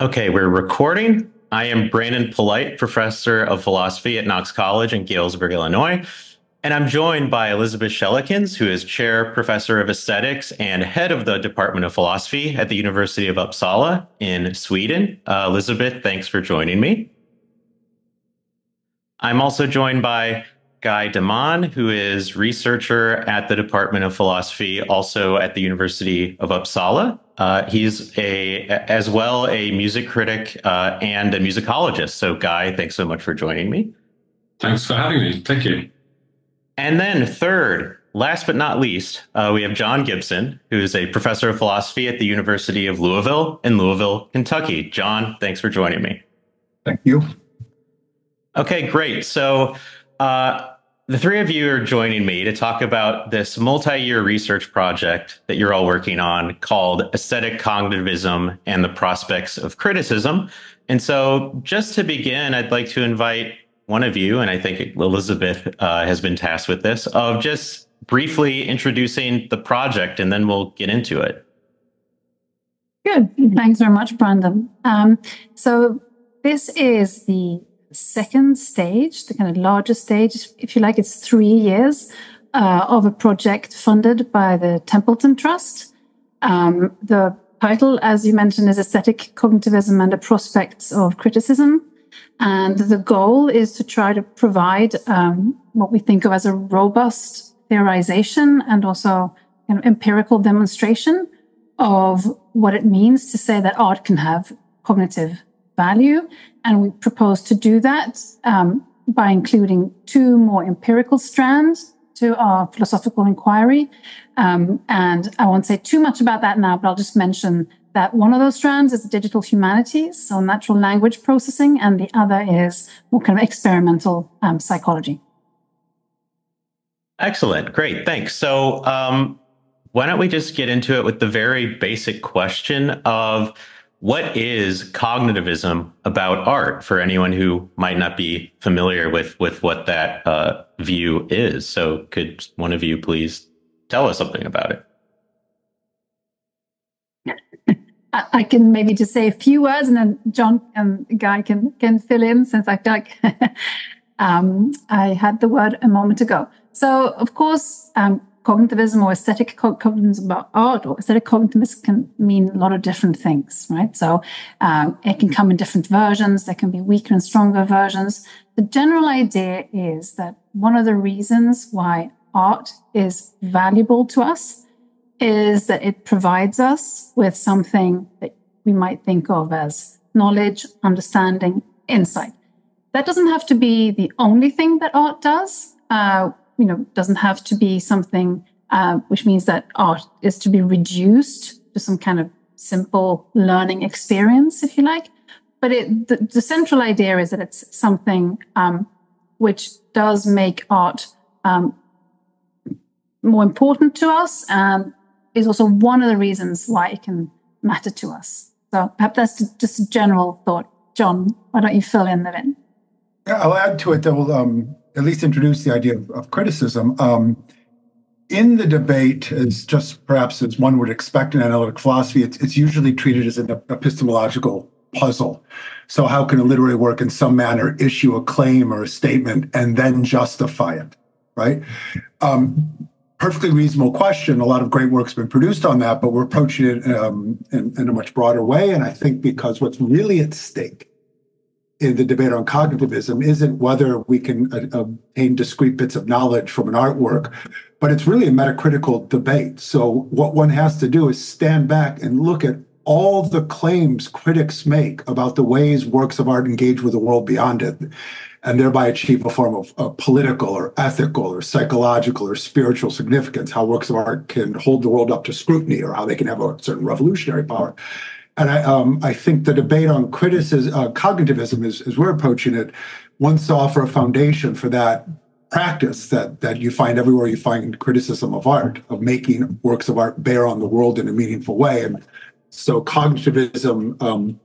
Okay, we're recording. I am Brandon Polite, professor of philosophy at Knox College in Galesburg, Illinois. And I'm joined by Elisabeth Schellekens, who is chair professor of aesthetics and head of the Department of Philosophy at the University of Uppsala in Sweden. Elisabeth, thanks for joining me. I'm also joined by Guy Dammann, who is researcher at the Department of Philosophy, also at the University of Uppsala. He's as well a music critic and a musicologist. So, Guy, thanks so much for joining me. Thanks for having me. Thank you. And then third, last but not least, we have John Gibson, who is a professor of philosophy at the University of Louisville in Louisville, Kentucky. John, thanks for joining me. Thank you. Okay, great. So the three of you are joining me to talk about this multi-year research project that you're all working on called Aesthetic Cognitivism and the Prospects of Criticism. And so just to begin, I'd like to invite one of you, and I think Elisabeth has been tasked with this, of just briefly introducing the project, and then we'll get into it. Good. Thanks very much, Brandon. So this is the second stage, the kind of largest stage, if you like. It's 3 years of a project funded by the Templeton Trust. The title, as you mentioned, is Aesthetic Cognitivism and the Prospects of Criticism. And the goal is to try to provide what we think of as a robust theorization and also an empirical demonstration of what it means to say that art can have cognitive value. And we propose to do that by including two more empirical strands to our philosophical inquiry. And I won't say too much about that now, but I'll just mention that one of those strands is digital humanities, so natural language processing, and the other is more kind of experimental psychology. Excellent. Great. Thanks. So why don't we just get into it with the very basic question of what is cognitivism about art for anyone who might not be familiar with what that view is? So could one of you please tell us something about it? I can maybe just say a few words, and then John and Guy can fill in, since I feel like I had the word a moment ago. So, of course, cognitivism or aesthetic cognitivism about art or aesthetic cognitivism can mean a lot of different things, right? So it can come in different versions. There can be weaker and stronger versions. The general idea is that one of the reasons why art is valuable to us is that it provides us with something that we might think of as knowledge, understanding, insight. That doesn't have to be the only thing that art does. Doesn't have to be something which means that art is to be reduced to some kind of simple learning experience, if you like. But the central idea is that it's something which does make art more important to us, and is also one of the reasons why it can matter to us. So perhaps that's just a general thought. John, why don't you fill in the bit? Yeah, I'll add to it that will at least introduce the idea of criticism. In the debate, perhaps as one would expect in analytic philosophy, it's usually treated as an epistemological puzzle. So how can a literary work in some manner issue a claim or a statement and then justify it, right? Perfectly reasonable question. A lot of great work's been produced on that, but we're approaching it in a much broader way. And I think because what's really at stake in the debate on cognitivism isn't whether we can obtain discrete bits of knowledge from an artwork, but it's really a metacritical debate. So what one has to do is stand back and look at all the claims critics make about the ways works of art engage with the world beyond it, and thereby achieve a form of political or ethical or psychological or spiritual significance, how works of art can hold the world up to scrutiny, or how they can have a certain revolutionary power. And I think the debate on cognitivism, as we're approaching it, wants to offer a foundation for that practice that you find everywhere you find criticism of art, of making works of art bear on the world in a meaningful way. And so cognitivism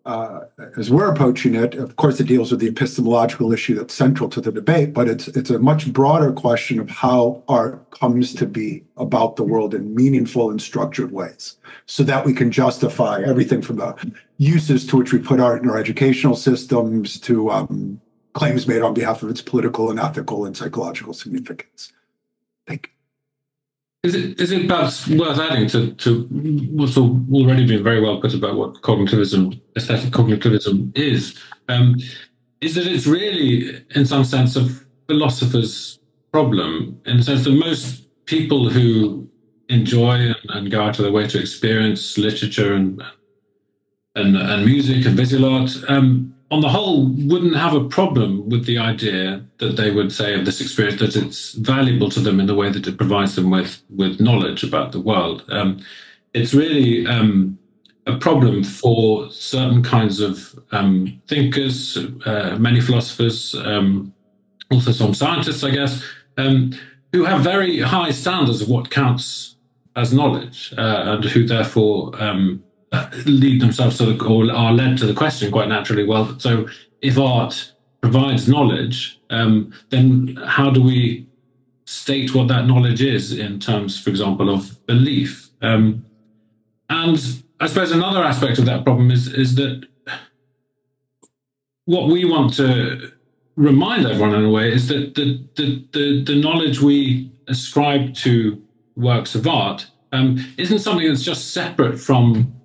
as we're approaching it, of course, it deals with the epistemological issue that's central to the debate, but it's a much broader question of how art comes to be about the world in meaningful and structured ways, so that we can justify everything from the uses to which we put art in our educational systems to claims made on behalf of its political and ethical and psychological significance. Thank you. Is it perhaps worth adding to what's already been very well put about what cognitivism, aesthetic cognitivism is that it's really, in some sense, a philosopher's problem, in the sense that most people who enjoy and go out of their way to experience literature and music and visual art, on the whole, wouldn't have a problem with the idea that they would say of this experience that it's valuable to them in the way that it provides them with knowledge about the world. It's really a problem for certain kinds of thinkers, many philosophers, also some scientists, I guess, who have very high standards of what counts as knowledge, and who therefore lead themselves to or are led to the question quite naturally, well, so if art provides knowledge, then how do we state what that knowledge is in terms, for example, of belief? And I suppose another aspect of that problem is that what we want to remind everyone in a way is that the knowledge we ascribe to works of art isn't something that's just separate from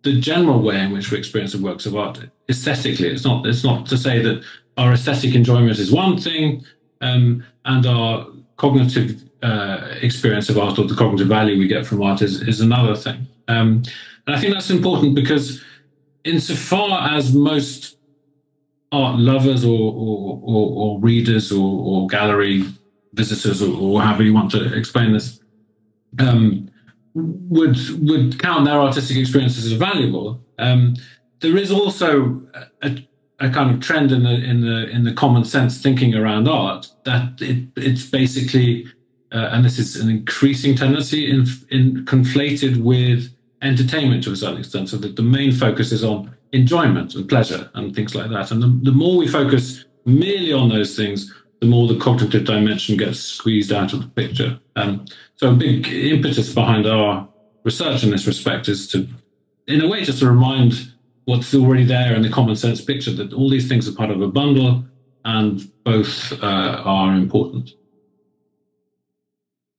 the general way in which we experience the works of art aesthetically. It's not to say that our aesthetic enjoyment is one thing, and our cognitive experience of art, or the cognitive value we get from art, is another thing. And I think that's important because insofar as most art lovers or readers or gallery visitors or however you want to explain this, would count their artistic experiences as valuable, there is also a kind of trend in the common sense thinking around art that it's basically, and this is an increasing tendency, in conflated with entertainment to a certain extent, so that the main focus is on enjoyment and pleasure and things like that. And the more we focus merely on those things, the more the cognitive dimension gets squeezed out of the picture. So a big impetus behind our research in this respect is to, in a way, just to remind what's already there in the common sense picture, that all these things are part of a bundle and both are important.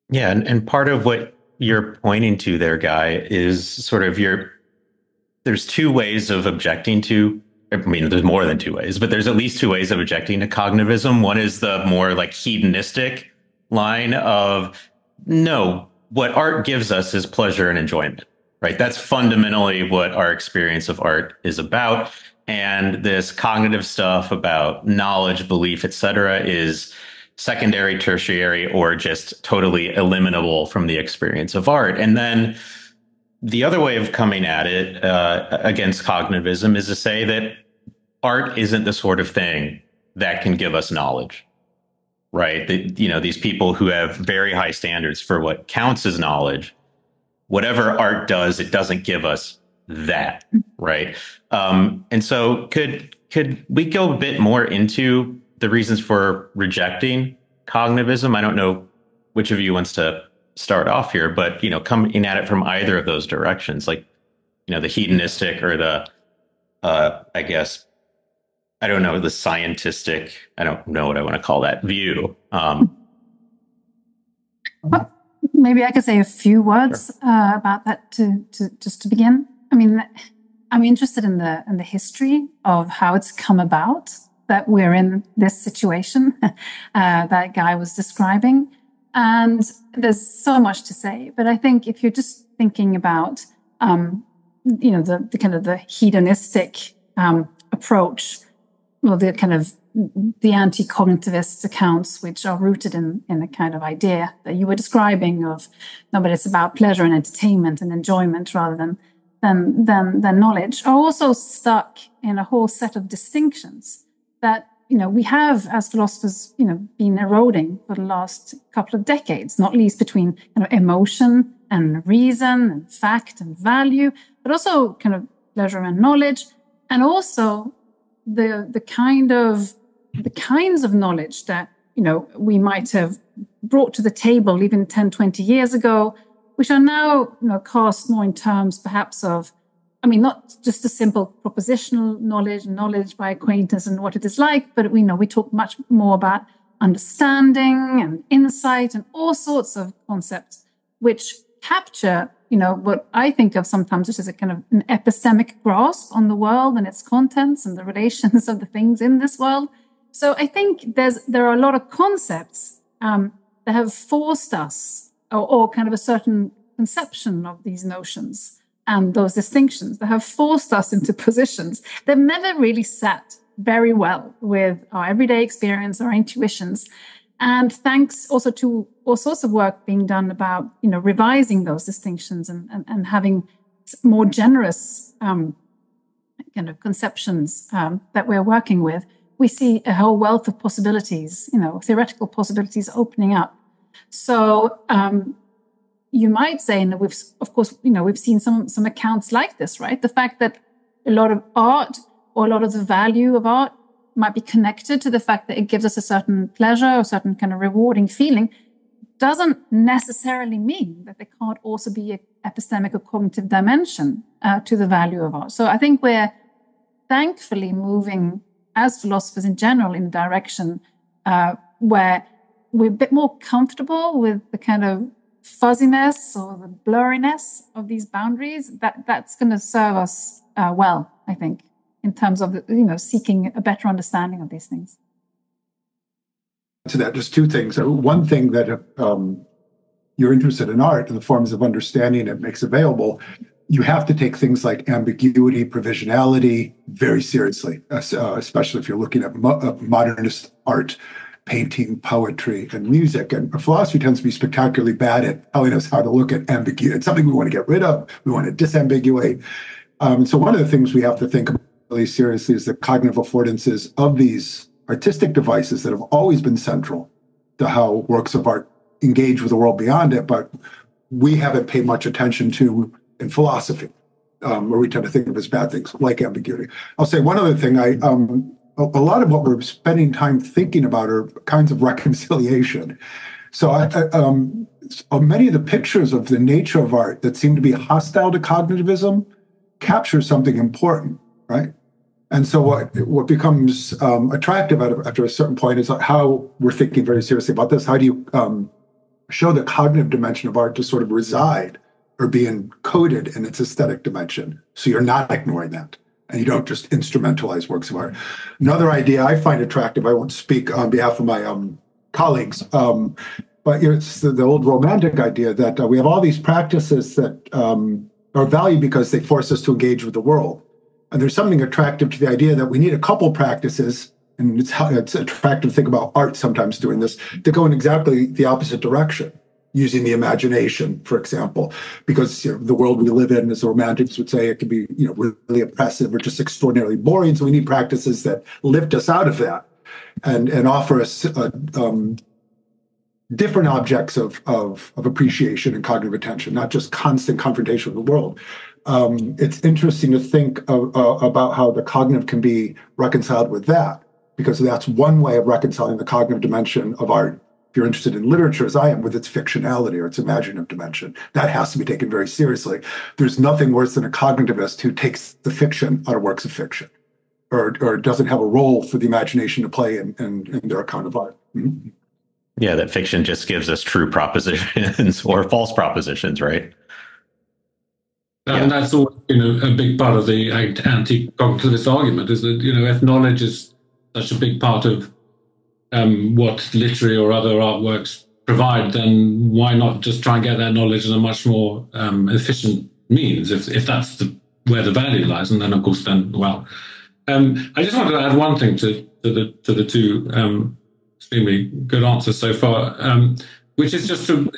Yeah, and part of what you're pointing to there, Guy, is sort of there's two ways of objecting to, I mean, there's more than two ways, but there's at least two ways of objecting to cognitivism. One is the more like hedonistic line of, no, what art gives us is pleasure and enjoyment, right? That's fundamentally what our experience of art is about. And this cognitive stuff about knowledge, belief, etc., is secondary, tertiary, or just totally eliminable from the experience of art. And then the other way of coming at it against cognitivism is to say that art isn't the sort of thing that can give us knowledge, right? That, these people who have very high standards for what counts as knowledge, whatever art does, it doesn't give us that, right? And so could we go a bit more into the reasons for rejecting cognitivism? I don't know which of you wants to start off here, but, coming at it from either of those directions, like, the hedonistic or the, I guess, I don't know, the scientistic, I don't know what I want to call that view. Well, maybe I could say a few words about that to just to begin. I mean, I'm interested in the history of how it's come about that we're in this situation that Guy was describing. And there's so much to say, but I think if you're just thinking about, the kind of the hedonistic approach, well, the kind of the anti-cognitivist accounts, which are rooted in the kind of idea that you were describing of, no, but it's about pleasure and entertainment and enjoyment rather than knowledge, are also stuck in a whole set of distinctions that, we have as philosophers, been eroding for the last couple of decades, not least between emotion and reason and fact and value, but also kind of pleasure and knowledge. and also the kinds of knowledge that, we might have brought to the table even 10, 20 years ago, which are now, cast more in terms perhaps of, not just a simple propositional knowledge by acquaintance and what it is like, but we talk much more about understanding and insight and all sorts of concepts which capture, what I think of sometimes which is a kind of an epistemic grasp on the world and its contents and the relations of the things in this world. So I think there are a lot of concepts that have forced us, or kind of a certain conception of these notions and those distinctions that have forced us into positions that never really sat very well with our everyday experience, our intuitions. And thanks also to all sorts of work being done about, revising those distinctions and having more generous kind of conceptions that we're working with, we see a whole wealth of possibilities, theoretical possibilities opening up. So you might say, and we've seen some accounts like this, right? The fact that a lot of art or a lot of the value of art might be connected to the fact that it gives us a certain pleasure or certain kind of rewarding feeling doesn't necessarily mean that there can't also be an epistemic or cognitive dimension to the value of art. So I think we're thankfully moving as philosophers in general in a direction where we're a bit more comfortable with the kind of fuzziness or the blurriness of these boundaries. That's going to serve us well, I think, in terms of seeking a better understanding of these things. To that, just two things. One thing that you're interested in art and the forms of understanding it makes available, you have to take things like ambiguity, provisionality very seriously, especially if you're looking at modernist art, painting, poetry, and music. And philosophy tends to be spectacularly bad at telling us how to look at ambiguity. It's something we want to get rid of. We want to disambiguate. So one of the things we have to think about really seriously is the cognitive affordances of these artistic devices that have always been central to how works of art engage with the world beyond it, but we haven't paid much attention to in philosophy, where we tend to think of as bad things like ambiguity. I'll say one other thing. A lot of what we're spending time thinking about are kinds of reconciliation. So many of the pictures of the nature of art that seem to be hostile to cognitivism capture something important, right? And so what becomes attractive after a certain point is how we're thinking very seriously about this. How do you show the cognitive dimension of art to sort of reside or be encoded in its aesthetic dimension, so you're not ignoring that and you don't just instrumentalize works of art? Another idea I find attractive, I won't speak on behalf of my colleagues, but it's the old romantic idea that we have all these practices that are valued because they force us to engage with the world. And there's something attractive to the idea that we need a couple practices, and it's attractive to think about art sometimes doing this, to go in exactly the opposite direction, using the imagination, for example, because the world we live in, as the romantics would say, it can be really oppressive or just extraordinarily boring. So we need practices that lift us out of that and offer us different objects of appreciation and cognitive attention, not just constant confrontation with the world. It's interesting to think about how the cognitive can be reconciled with that, because that's one way of reconciling the cognitive dimension of art. If you're interested in literature, as I am, with its fictionality or its imaginative dimension, that has to be taken very seriously. There's nothing worse than a cognitivist who takes the fiction out of works of fiction, or doesn't have a role for the imagination to play in their account of art. Mm-hmm. Yeah, that fiction just gives us true propositions or false propositions, right? And that's all, a big part of the anti-cognitivist argument is that, if knowledge is such a big part of what literary or other artworks provide, then why not just try and get that knowledge in a much more efficient means, if that's where the value lies? And then, of course, I just wanted to add one thing to the two extremely good answers so far, which is just to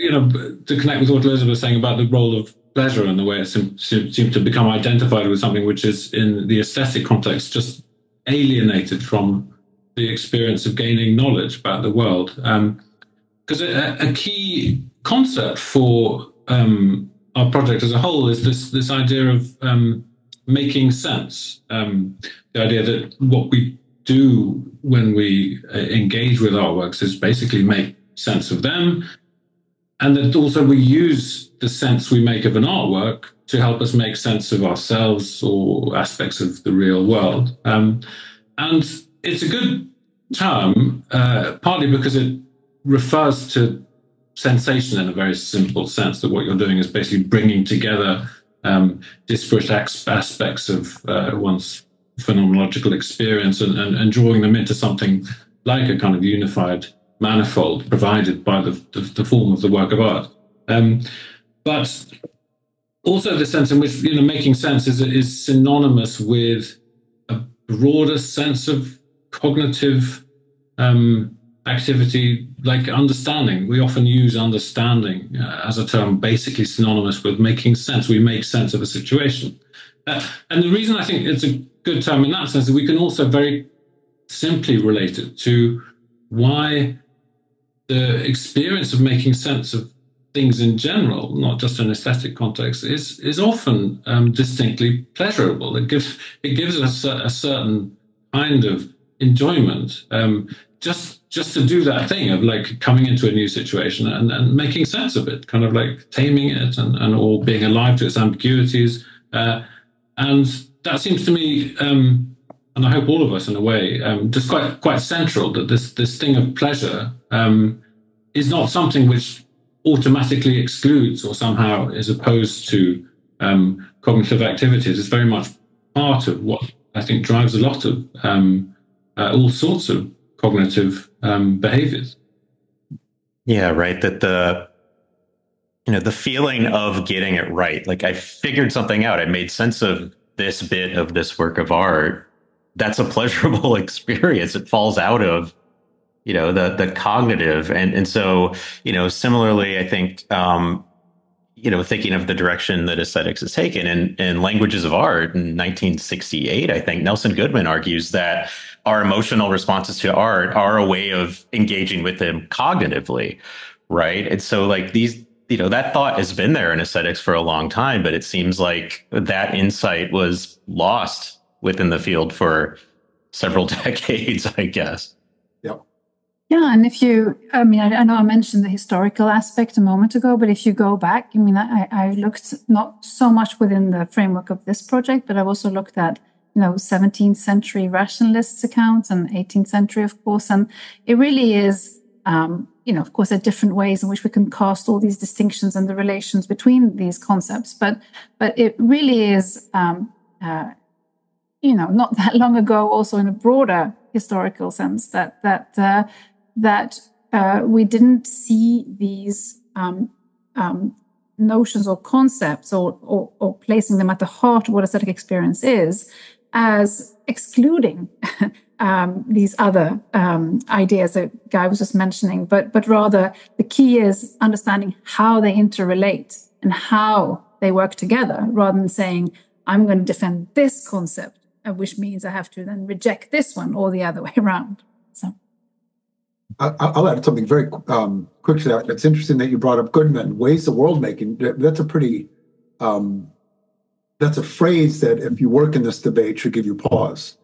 connect with what Elisabeth was saying about the role of pleasure and the way it seems to become identified with something which is, in the aesthetic context, just alienated from the experience of gaining knowledge about the world. Because a key concept for our project as a whole is this idea of making sense. The idea that what we do when we engage with artworks is basically make sense of them, and that also we use the sense we make of an artwork to help us make sense of ourselves or aspects of the real world. And it's a good term, partly because it refers to sensation in a very simple sense, that what you're doing is basically bringing together disparate aspects of one's phenomenological experience and drawing them into something like a kind of unified manifold provided by the form of the work of art. But also the sense in which, making sense is synonymous with a broader sense of cognitive activity, like understanding. We often use understanding as a term basically synonymous with making sense. We make sense of a situation. And the reason I think it's a good term in that sense is we can also very simply relate it to why the experience of making sense of things in general, not just in aesthetic context, is often distinctly pleasurable. It gives us a certain kind of enjoyment, just to do that thing of like coming into a new situation and making sense of it, kind of like taming it and or being alive to its ambiguities. And that seems to me, and I hope all of us in a way, just quite central, that this thing of pleasure is not something which automatically excludes or somehow is opposed to cognitive activities. It's very much part of what I think drives a lot of all sorts of cognitive behaviors. Yeah, right. That the feeling of getting it right, like I figured something out, I made sense of this bit of this work of art. That's a pleasurable experience. It falls out of the cognitive. And so, similarly, I think, thinking of the direction that aesthetics has taken in Languages of Art in 1968, I think Nelson Goodman argues that our emotional responses to art are a way of engaging with them cognitively, right? And so like these, that thought has been there in aesthetics for a long time, but it seems like that insight was lost within the field for several decades, I guess. Yeah, and I know I mentioned the historical aspect a moment ago, but if you go back, I looked not so much within the framework of this project, but I've also looked at, 17th century rationalists' accounts and 18th century, of course, and it really is, of course, there are different ways in which we can cast all these distinctions and the relations between these concepts, but it really is, not that long ago, also in a broader historical sense, that we didn't see these notions or concepts or placing them at the heart of what aesthetic experience is as excluding these other ideas that Guy was just mentioning, but rather the key is understanding how they interrelate and how they work together, rather than saying, I'm going to defend this concept, which means I have to then reject this one, or the other way around. So I'll add something very quick to that. It's interesting that you brought up Goodman, ways of world making. That's a pretty, that's a phrase that if you work in this debate should give you pause,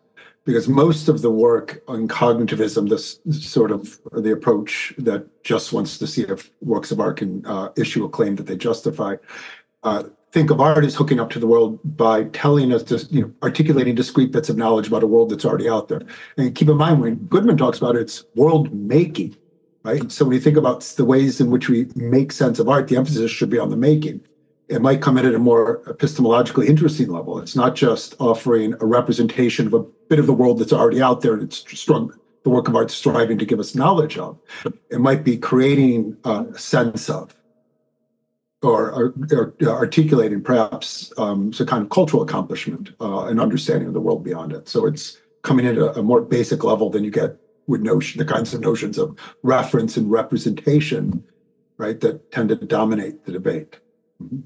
because most of the work on cognitivism, this sort of the approach that just wants to see if works of art can issue a claim that they justify, think of art as hooking up to the world by telling us, articulating discrete bits of knowledge about a world that's already out there. And keep in mind, when Goodman talks about it, it's world making, right? So when you think about the ways in which we make sense of art, the emphasis should be on the making. It might come in at a more epistemologically interesting level. It's not just offering a representation of a bit of the world that's already out there and it's strong. The work of art striving to give us knowledge of. It might be creating a sense of, or articulating perhaps some kind of cultural accomplishment and understanding of the world beyond it. So it's coming in at a more basic level than you get with the kinds of notions of reference and representation, right, that tend to dominate the debate. Mm-hmm.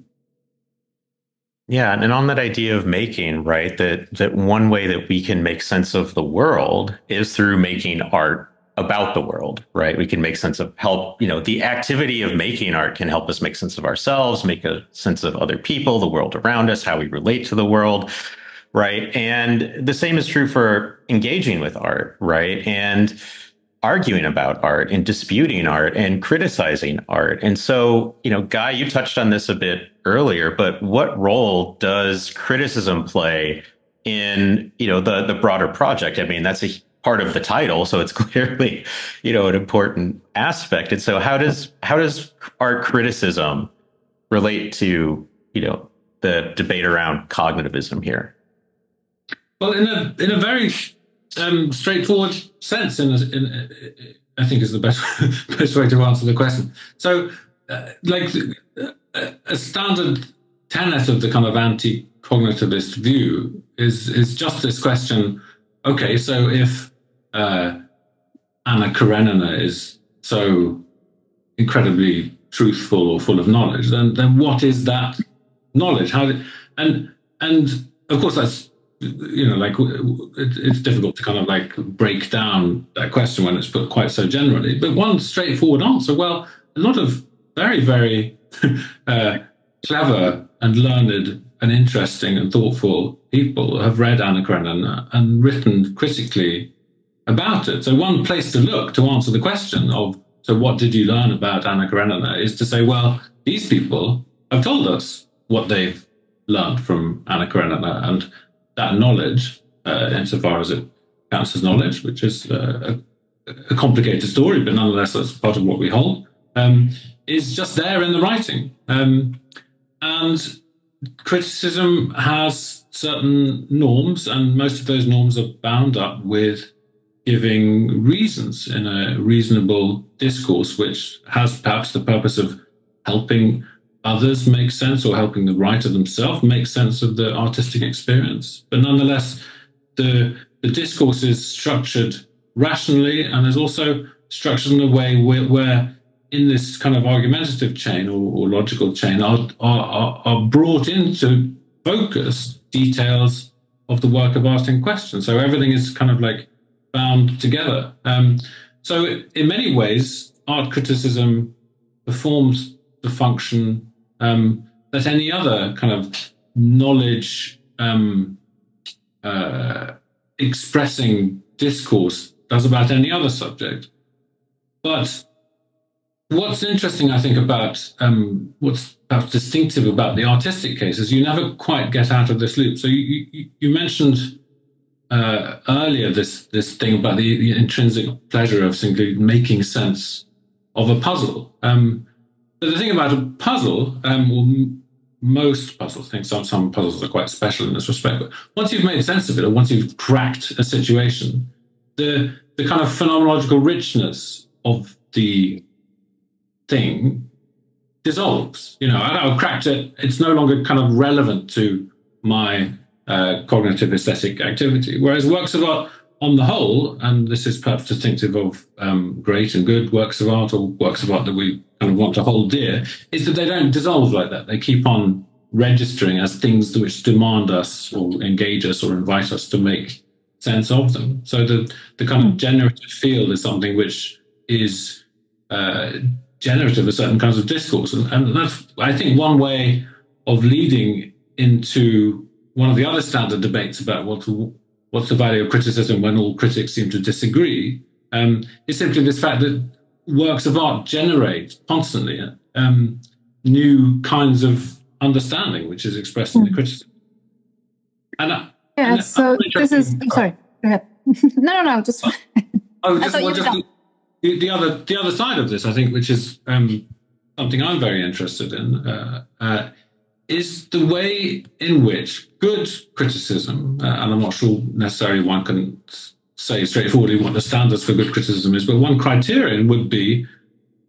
Yeah, and on that idea of making, right, that one way that we can make sense of the world is through making art about the world, right? We can make sense of the activity of making art can help us make sense of ourselves, make a sense of other people, the world around us, how we relate to the world. right? And the same is true for engaging with art, right? And arguing about art and disputing art and criticizing art. And so, Guy, you touched on this a bit earlier, but what role does criticism play in, the broader project? I mean, that's a part of the title, so it's clearly, an important aspect. And so how does art criticism relate to, the debate around cognitivism here? Well, in a very straightforward sense, I think is the best way to answer the question. So, a standard tenet of the kind of anti-cognitivist view is just this question. Okay, so if Anna Karenina is so incredibly truthful or full of knowledge, then what is that knowledge? And of course that's, it's difficult to kind of break down that question when it's put quite so generally. But one straightforward answer, well, a lot of very, very clever and learned and interesting and thoughtful people have read Anna Karenina and written critically about it. So one place to look to answer the question of, so what did you learn about Anna Karenina, is to say, well, these people have told us what they've learned from Anna Karenina, and that knowledge, insofar as it counts as knowledge, which is a complicated story, but nonetheless that's part of what we hold, is just there in the writing. And criticism has certain norms, and most of those norms are bound up with giving reasons in a reasonable discourse, which has perhaps the purpose of helping others make sense, or helping the writer themselves make sense of the artistic experience. But nonetheless, the discourse is structured rationally, and is also structured in a way where in this kind of argumentative chain or logical chain are brought into focus details of the work of art in question. So everything is kind of bound together. So in many ways, art criticism performs the function that any other kind of knowledge expressing discourse does about any other subject. But what's interesting, I think, about what's perhaps distinctive about the artistic case is you never quite get out of this loop. So you mentioned earlier this thing about the intrinsic pleasure of simply making sense of a puzzle. But the thing about a puzzle, most puzzles, I think some puzzles are quite special in this respect, but once you've made sense of it, or once you've cracked a situation, the kind of phenomenological richness of the thing dissolves. I've cracked it. It's no longer kind of relevant to my cognitive aesthetic activity. Whereas works of art on the whole, and this is perhaps distinctive of great and good works of art, or works of art that we kind of want to hold dear, is that they don't dissolve like that. They keep on registering as things which demand us or engage us or invite us to make sense of them. So the kind of generative field is something which is generative of certain kinds of discourse. And that's, I think, one way of leading into one of the other standard debates about what's the value of criticism when all critics seem to disagree, is simply this fact that works of art generate constantly new kinds of understanding, which is expressed in the criticism. So this is, sorry, go ahead. No, just... The other side of this, I think, which is something I'm very interested in, is the way in which good criticism, and I'm not sure necessarily one can say straightforwardly what the standards for good criticism is, but one criterion would be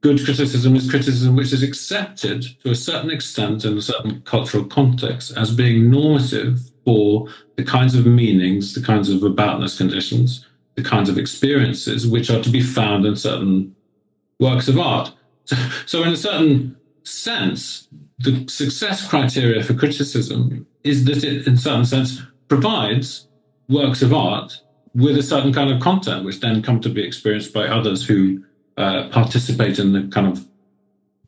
good criticism is criticism which is accepted to a certain extent in a certain cultural context as being normative for the kinds of meanings, the kinds of aboutness conditions, the kinds of experiences which are to be found in certain works of art. So in a certain sense, the success criteria for criticism is that it, in a certain sense, provides works of art with a certain kind of content, which then come to be experienced by others who participate in the kind of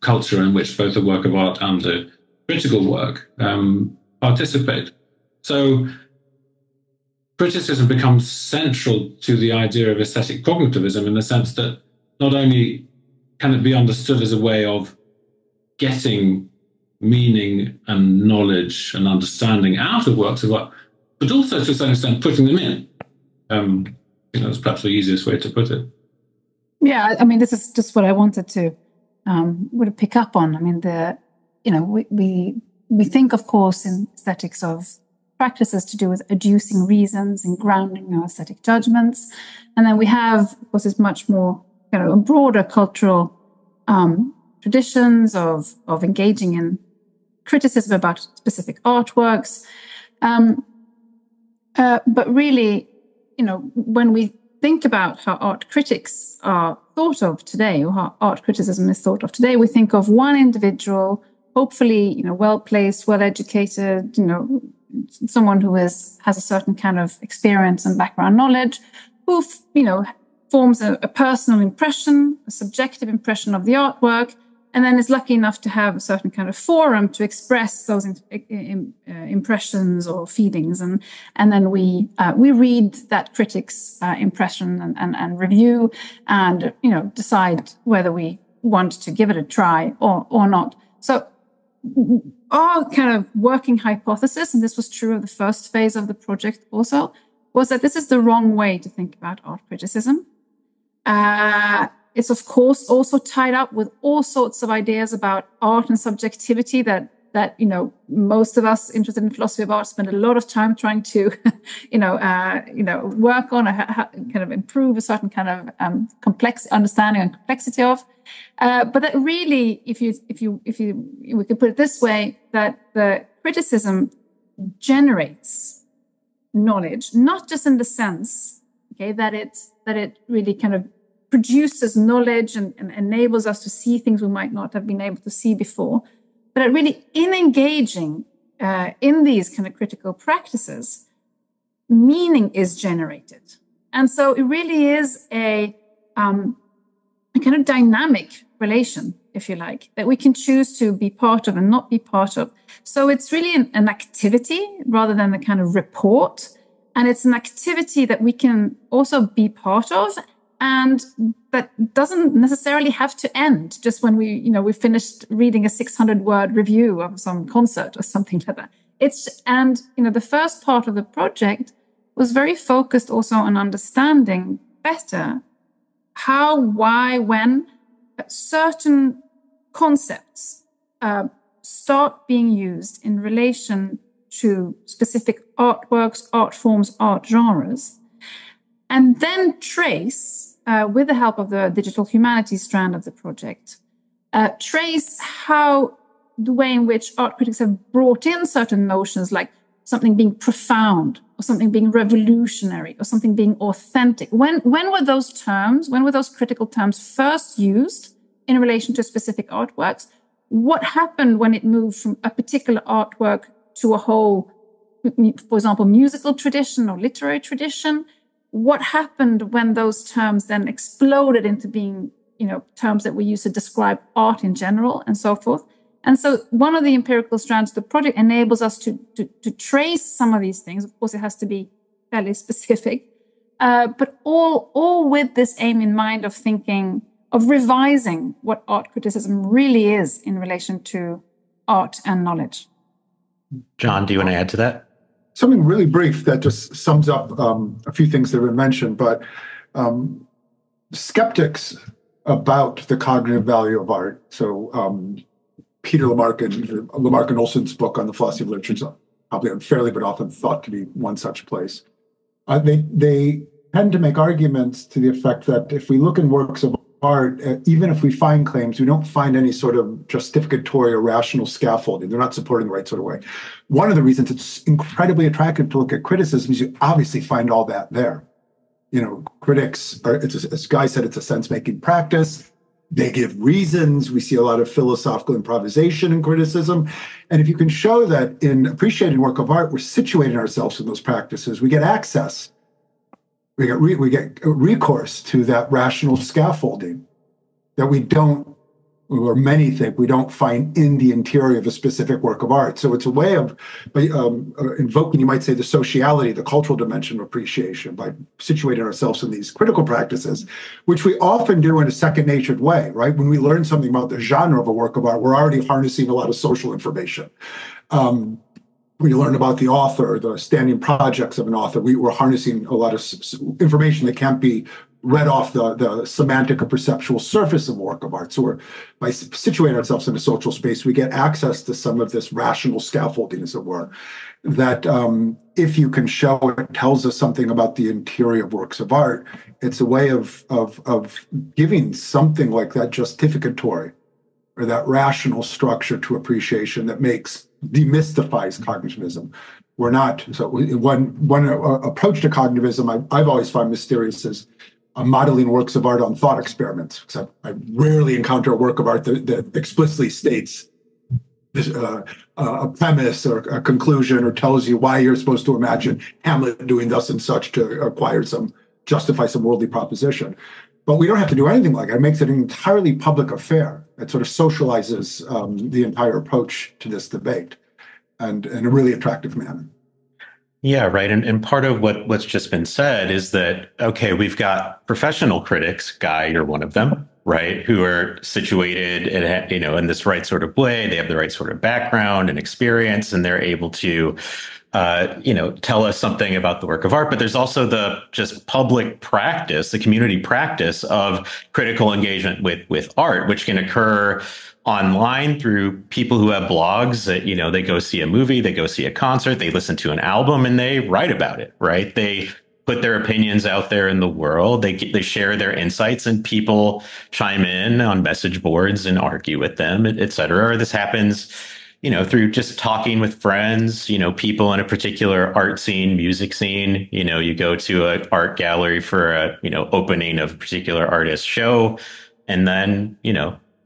culture in which both the work of art and the critical work participate. So criticism becomes central to the idea of aesthetic cognitivism, in the sense that not only can it be understood as a way of getting meaning and knowledge and understanding out of works of art, but also to a certain extent putting them in. That's perhaps the easiest way to put it. Yeah, I mean, this is just what I wanted to pick up on. I mean, we think, of course, in aesthetics of practices to do with adducing reasons and grounding our aesthetic judgments. And then we have, of course, this much more a broader cultural traditions of engaging in criticism about specific artworks. But really, when we think about how art critics are thought of today, or how art criticism is thought of today, we think of one individual, hopefully, well-placed, well-educated, someone who has a certain kind of experience and background knowledge, who, forms a personal impression, a subjective impression of the artwork, and then is lucky enough to have a certain kind of forum to express those impressions or feelings. And then we read that critic's impression and review and, decide whether we want to give it a try or not. So our kind of working hypothesis, and this was true of the first phase of the project also, was that this is the wrong way to think about art criticism. It's, of course, also tied up with all sorts of ideas about art and subjectivity that most of us interested in philosophy of art spend a lot of time trying to, work on, kind of improve a certain kind of complex understanding and complexity of. But that really, if we could put it this way, that the criticism generates knowledge, not just in the sense, that it really kind of produces knowledge and enables us to see things we might not have been able to see before, but it really, in engaging in these kind of critical practices, meaning is generated. And so it really is a kind of dynamic relation, if you like, that we can choose to be part of and not be part of. So it's really an activity rather than a kind of report. And it's an activity that we can also be part of, and that doesn't necessarily have to end just when we finished reading a 600-word review of some concert or something like that. The first part of the project was very focused also on understanding better how, why, when certain concepts start being used in relation to specific artworks, art forms, art genres, and then trace, with the help of the digital humanities strand of the project, trace how the way in which art critics have brought in certain notions like something being profound or something being revolutionary or something being authentic. When were those critical terms first used in relation to specific artworks? What happened when it moved from a particular artwork to a whole, for example, musical tradition or literary tradition? What happened when those terms then exploded into being, terms that we use to describe art in general and so forth? And so one of the empirical strands of the project enables us to trace some of these things. Of course, it has to be fairly specific, but all with this aim in mind of thinking, of revising what art criticism really is in relation to art and knowledge. John, do you want to add to that? Something really brief that just sums up a few things that were mentioned, but skeptics about the cognitive value of art. So Peter Lamarck and Olson's book on the philosophy of literature is probably unfairly, but often thought to be one such place. They tend to make arguments to the effect that if we look in works of art, even if we find claims, we don't find any sort of justificatory or rational scaffolding. They're not supporting the right sort of way. One of the reasons it's incredibly attractive to look at criticism is you obviously find all that there. Critics are, as Guy said, it's a sense-making practice. They give reasons. We see a lot of philosophical improvisation in criticism. And if you can show that in appreciated work of art, we're situating ourselves in those practices, we get access. We get recourse to that rational scaffolding that we don't or many think, we don't find in the interior of a specific work of art. So it's a way of invoking, you might say, the sociality, the cultural dimension of appreciation by situating ourselves in these critical practices, which we often do in a second-natured way, right? When we learn something about the genre of a work of art, we're already harnessing a lot of social information. When you learn about the author, the standing projects of an author, we're harnessing a lot of information that can't be read off the semantic or perceptual surface of a work of art. So by situating ourselves in a social space, we get access to some of this rational scaffolding, as it were, that if you can show it tells us something about the interior of works of art. It's a way of giving something like that justificatory or that rational structure to appreciation that demystifies cognitivism. We're not, so one approach to cognitivism I've always found mysterious is modeling works of art on thought experiments, because I rarely encounter a work of art that explicitly states a premise or a conclusion or tells you why you're supposed to imagine Hamlet doing thus and such to justify some worldly proposition. But we don't have to do anything like that. It makes it an entirely public affair. It sort of socializes the entire approach to this debate and in a really attractive manner. Yeah, right. And part of what's just been said is that, okay, we've got professional critics, Guy, you're one of them, right, who are situated in this right sort of way. They have the right sort of background and experience, and they're able to tell us something about the work of art. But there's also the just public practice, the community practice of critical engagement with art, which can occur online through people who have blogs that, they go see a movie, they go see a concert, they listen to an album, and they write about it, right? They put their opinions out there in the world. They share their insights, and people chime in on message boards and argue with them, et cetera. Or this happens, through just talking with friends, people in a particular art scene, music scene. You go to an art gallery for a, opening of a particular artist's show, and then,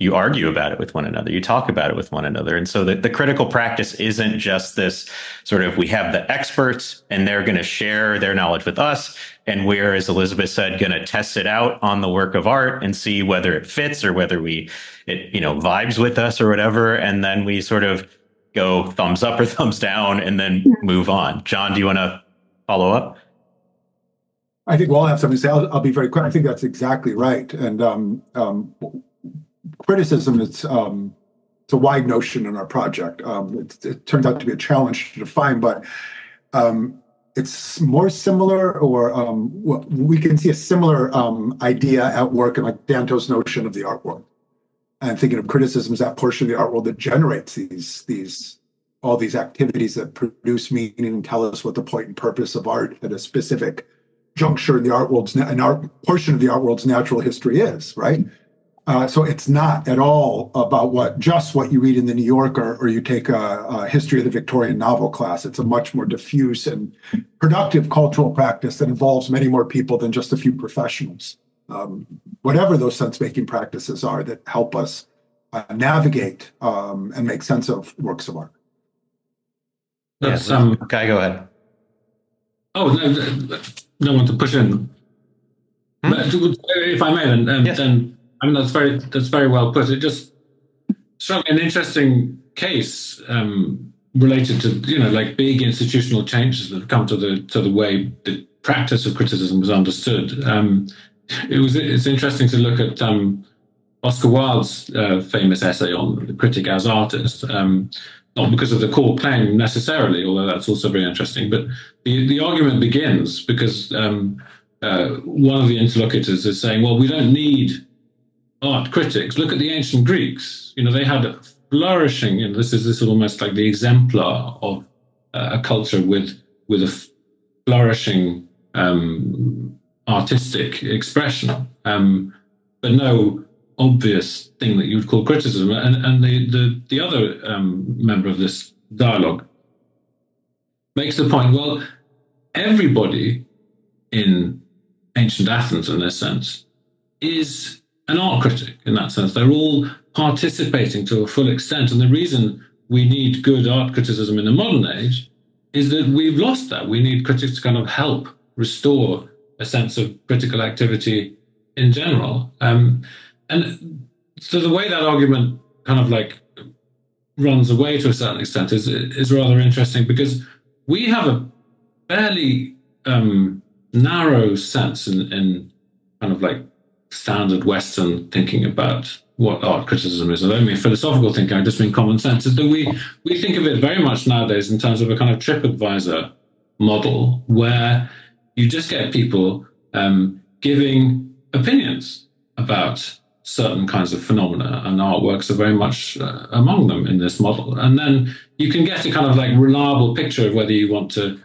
you argue about it with one another. You talk about it with one another. And so the critical practice isn't just this sort of, we have the experts and they're going to share their knowledge with us. And we're, as Elisabeth said, going to test it out on the work of art and see whether it fits or whether it vibes with us or whatever. And then we sort of go thumbs up or thumbs down and then move on. John, do you want to follow up? I think we'll all have something to say. I'll be very quick. I think that's exactly right. And criticism, it's a wide notion in our project. It turns out to be a challenge to define, but it's more similar, or we can see a similar idea at work in like Danto's notion of the art world. And thinking of criticism as that portion of the art world that generates all these activities that produce meaning and tell us what the point and purpose of art at a specific juncture in the art world's portion of the art world's natural history is, right? So it's not at all about what you read in the New Yorker, or you take a history of the Victorian novel class. It's a much more diffuse and productive cultural practice that involves many more people than just a few professionals. Whatever those sense-making practices are that help us navigate and make sense of works of art. That's Guy, go ahead. Oh, no one to push in. But if I may, yes. then. I mean, that's very well put. It just struck me an interesting case related to like big institutional changes that have come to the way the practice of criticism was understood. It's interesting to look at Oscar Wilde's famous essay on the critic as artist. Not because of the core claim necessarily, although that's also very interesting. But the argument begins because one of the interlocutors is saying, well, we don't need art critics. Look at the ancient Greeks. They had a flourishing. This is almost like the exemplar of a culture with a flourishing artistic expression, but no obvious thing that you would call criticism. And the other member of this dialogue makes the point. Well, everybody in ancient Athens, in this sense, is an art critic in that sense. They're all participating to a full extent. And the reason we need good art criticism in the modern age is that we've lost that. We need critics to kind of help restore a sense of critical activity in general. And So the way that argument kind of like runs away to a certain extent is rather interesting, because we have a fairly narrow sense in kind of like standard Western thinking about what art criticism is. I don't mean philosophical thinking, I just mean common sense. Is that we think of it very much nowadays in terms of a kind of TripAdvisor model, where you just get people giving opinions about certain kinds of phenomena, and artworks are very much among them in this model. And then you can get a kind of like reliable picture of whether you want to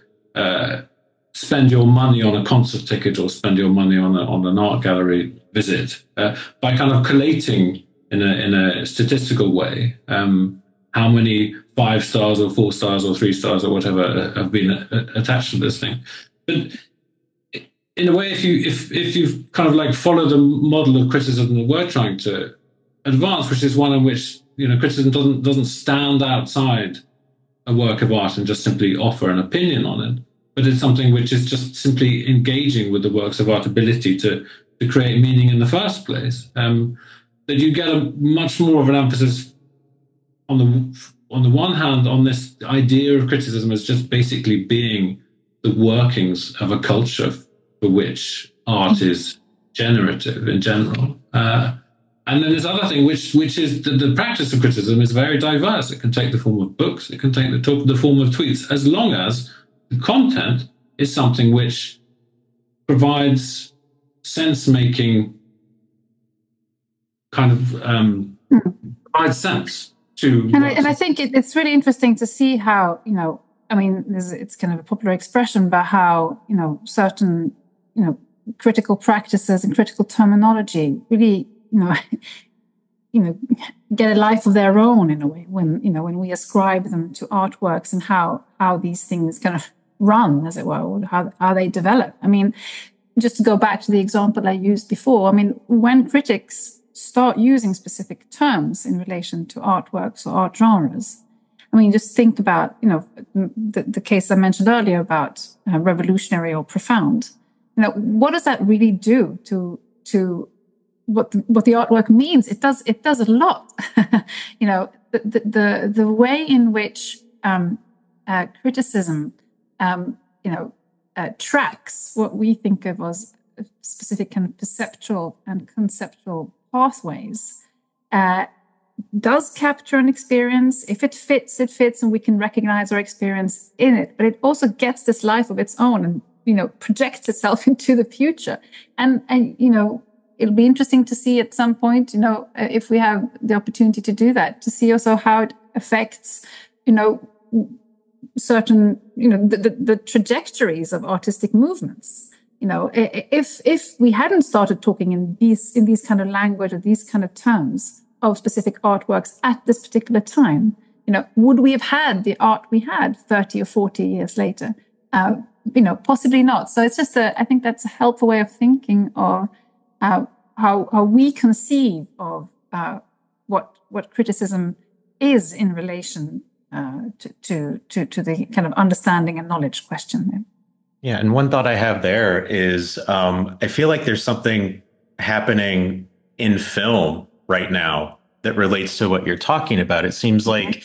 spend your money on a concert ticket or spend your money on an art gallery visit by kind of collating in a statistical way how many 5 stars or 4 stars or 3 stars or whatever have been attached to this thing. But in a way, if you kind of like follow the model of criticism that we're trying to advance, which is one in which, you know, criticism doesn't stand outside a work of art and just simply offer an opinion on it, but it's something which is just simply engaging with the works of art ability to create meaning in the first place, that you get a much more of an emphasis on the one hand on this idea of criticism as just basically being the workings of a culture for which art is generative in general. And then this other thing, which is the practice of criticism is very diverse. It can take the form of books, it can take the form of tweets, as long as the content is something which provides sense-making, kind of provides sense to. And I think it's really interesting to see how, you know, I mean, it's kind of a popular expression about how, you know, certain, you know, critical practices and critical terminology really, you know, get a life of their own in a way when, you know, when we ascribe them to artworks, and how these things kind of run, as it were, or how they develop. I mean, just to go back to the example I used before, I mean, when critics start using specific terms in relation to artworks or art genres, I mean, just think about, you know, the case I mentioned earlier about revolutionary or profound. You know, what does that really do to what the artwork means? It does a lot. You know, the way in which criticism, you know, tracks what we think of as specific kind of perceptual and conceptual pathways, does capture an experience. If it fits, it fits, and we can recognize our experience in it. But it also gets this life of its own, and, you know, projects itself into the future. And you know, it'll be interesting to see at some point, you know, if we have the opportunity to do that, to see also how it affects, you know, certain, you know, the trajectories of artistic movements. You know, if we hadn't started talking in these kind of language or these kind of terms of specific artworks at this particular time, you know, would we have had the art we had 30 or 40 years later? You know, possibly not. So it's just I think that's a helpful way of thinking of how we conceive of what criticism is in relation to the kind of understanding and knowledge question. Yeah, and one thought I have there is I feel like there's something happening in film right now that relates to what you're talking about. It seems like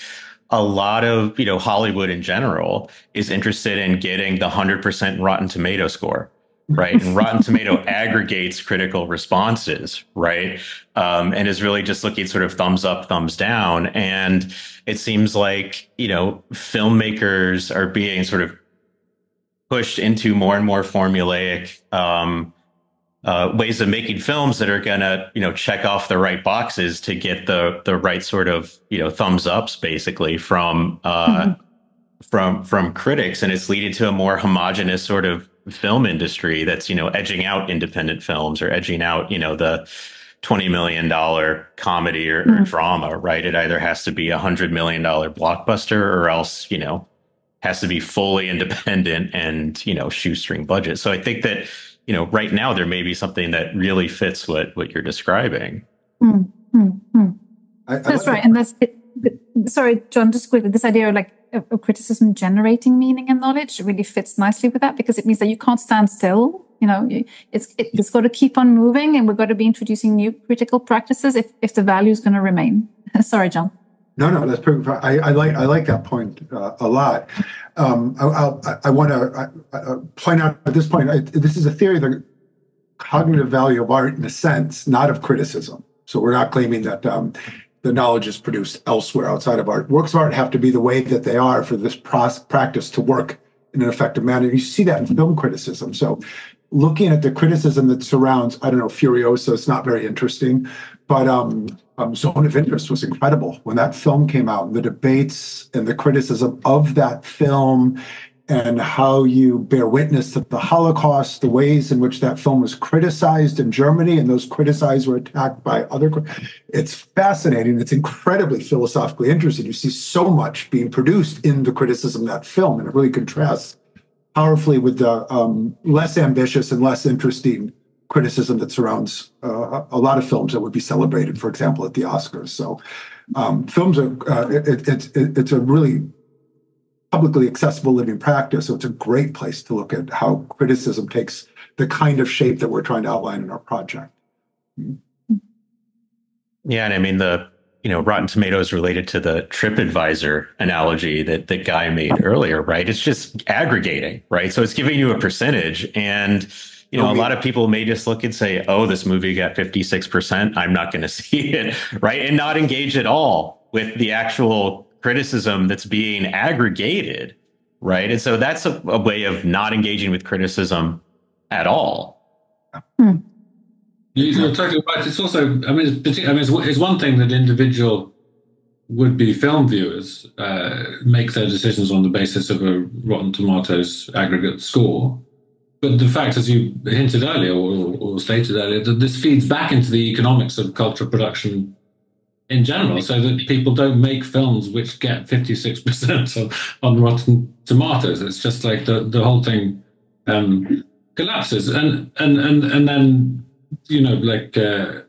a lot of, you know, Hollywood in general is interested in getting the 100% Rotten Tomato score, right? And Rotten Tomato aggregates critical responses, right? And is really just looking at sort of thumbs up, thumbs down. And it seems like, you know, filmmakers are being sort of pushed into more and more formulaic ways of making films that are going to, you know, check off the right boxes to get the right sort of, you know, thumbs ups, basically, from critics. And it's leading to a more homogenous sort of film industry that's, you know, edging out independent films, or edging out, you know, the $20 million comedy or drama, right? It either has to be $100 million blockbuster, or else, you know, has to be fully independent and, you know, shoestring budget. So I think that, you know, right now there may be something that really fits what you're describing. That's right. And that's it. sorry, John, just quickly, this idea of like of criticism generating meaning and knowledge really fits nicely with that, because it means that you can't stand still. It's got to keep on moving, and we've got to be introducing new critical practices if the value is going to remain. Sorry, John. No, that's perfect. I like that point a lot. I want to point out at this point, this is a theory of the cognitive value of art in a sense, not of criticism. So we're not claiming that the knowledge is produced elsewhere outside of art. Works of art have to be the way that they are for this practice to work in an effective manner. You see that in film criticism. So looking at the criticism that surrounds, I don't know, Furiosa, it's not very interesting, but Zone of Interest was incredible. When that film came out, the debates and the criticism of that film and how you bear witness to the Holocaust, the ways in which that film was criticized in Germany, and those criticized were attacked by other. It's fascinating. It's incredibly philosophically interesting. You see so much being produced in the criticism of that film, and it really contrasts powerfully with the less ambitious and less interesting criticism that surrounds a lot of films that would be celebrated, for example, at the Oscars. So films are, it's a really publicly accessible living practice. So it's a great place to look at how criticism takes the kind of shape that we're trying to outline in our project. Yeah, and I mean, Rotten Tomatoes related to the TripAdvisor analogy that Guy made earlier, right? It's just aggregating, right? So it's giving you a percentage, and a lot of people may just look and say, oh, this movie got 56%. I'm not going to see it, right? And not engage at all with the actual criticism that's being aggregated, right? And so that's a way of not engaging with criticism at all. You're totally right. It's also, it's one thing that individual would-be film viewers make their decisions on the basis of a Rotten Tomatoes aggregate score. But the fact, as you hinted earlier or stated earlier, that this feeds back into the economics of cultural production in general, so that people don't make films which get 56% on Rotten Tomatoes. It's just like the whole thing collapses, and then the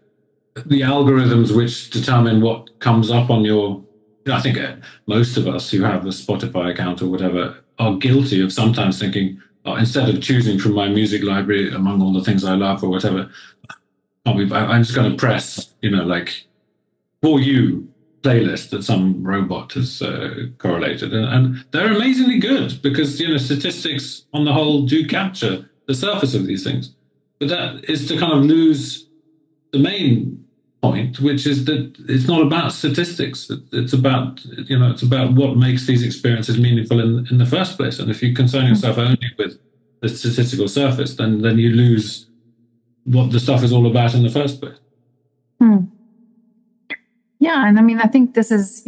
algorithms which determine what comes up on your. I think most of us who have a Spotify account or whatever are guilty of sometimes thinking, instead of choosing from my music library among all the things I love or whatever, I'm just going to press, For You playlist that some robot has correlated. And they're amazingly good because, statistics on the whole do capture the surface of these things. But that is to kind of lose the main point, which is that it's not about statistics. It's about, it's about what makes these experiences meaningful in the first place. And if you concern yourself only with the statistical surface, then you lose what the stuff is all about in the first place. Yeah, and I think this is,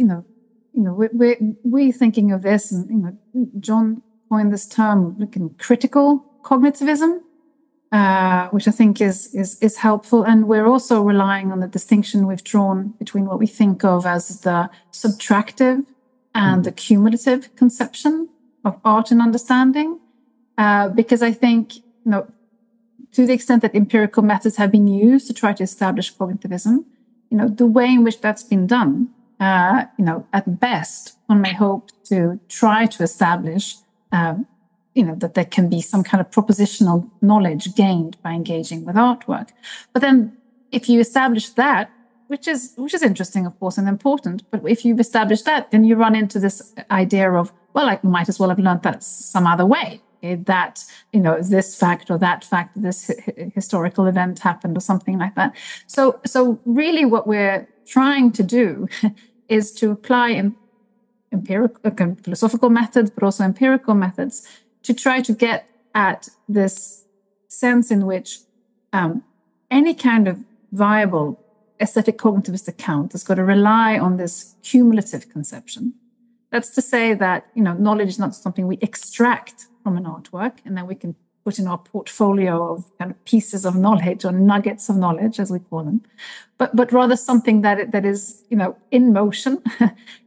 we're thinking of this, and John coined this term, critical cognitivism, which I think is helpful, and we're also relying on the distinction we've drawn between what we think of as the subtractive and the cumulative conception of art and understanding, because I think, to the extent that empirical methods have been used to try to establish cognitivism, the way in which that's been done, at best, one may hope to try to establish, that there can be some kind of propositional knowledge gained by engaging with artwork. But then if you establish that, which is interesting, of course, and important, but if you've established that, then you run into this idea of, well, I might as well have learned that some other way. That, this fact or that fact, this historical event happened or something like that. So really what we're trying to do is to apply empirical, philosophical methods, but also empirical methods to try to get at this sense in which any kind of viable aesthetic cognitivist account has got to rely on this cumulative conception. That's to say that, knowledge is not something we extract from an artwork, and then we can put in our portfolio of kind of pieces of knowledge or nuggets of knowledge, as we call them, but rather something that is, in motion